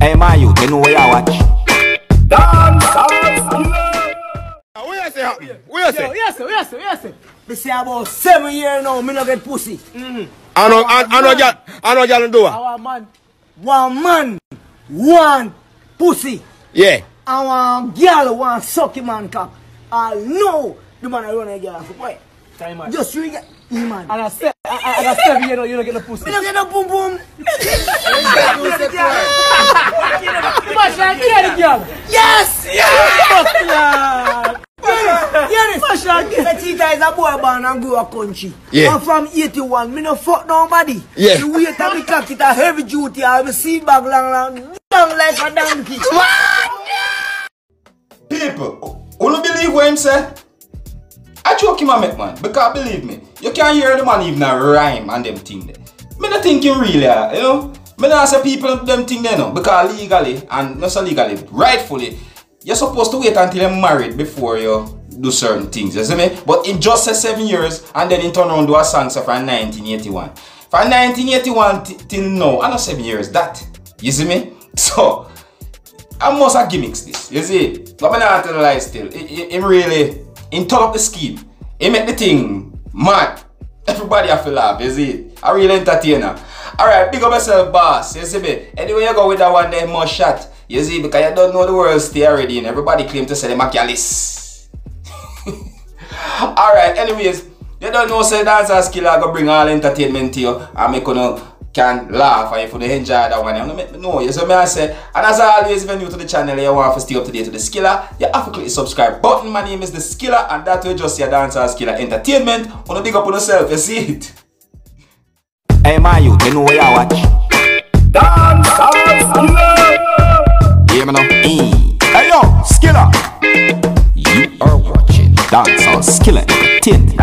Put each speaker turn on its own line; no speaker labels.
Hey, my youth, you know where you watch?
Dance Where you say happen? Where you say?
Yes, sir. We say about 7 years now, me no get pussy.
I know y'all do it.
Our man, one man, one pussy.
Yeah.
And one girl want suck him man cock. I know the man I run a girl for boy. Just you get man. And I said, you don't get no pussy. You don't get no boom boom. Yes! Yeah! The cheetah is a boy born and grow a country.
Yeah.
I'm from 81, me no fuck nobody.
Yeah.
The weight of me cock it a heavy duty, I will see bag long like a donkey.
People, who don't believe what him say? I joke him a make man, because believe me, you can't hear the man even a rhyme and them thing there. Me not think him really, you know. Me not say people them thing there no, because legally and not so legally, rightfully, you're supposed to wait until you're married before you do certain things, you see me? But in just 7 years, and then he turn around do a song so from 1981. From 1981 till now, I know 7 years that, you see me? So, I must have gimmicks this, you see? But I'm not telling lie still. Him really, he turn up the scheme. He make the thing mad. Everybody have to laugh, you see? A real entertainer. Alright, big up yourself, boss, you see me? Anyway, you go with that one there, more shot. You see, because you don't know the world stay already and everybody claim to say them a callous. Alright, anyways, you don't know say Dancehall Skilla go bring all entertainment to you and make you can laugh and if you enjoy that one, you don't make me know. You see me I say, and as always, if you're new to the channel you want to stay up to date to the Skilla, you have to click the subscribe button. My name is the Skilla and that will just see a Dancehall Skilla Entertainment. Wanna big up on yourself, you see it?
Hey, my youth, you know where you watch?
Dancehall Skilla.
Hear me now? Hey yo, Skilla. You are watching Dancehall Skilla Entertainment.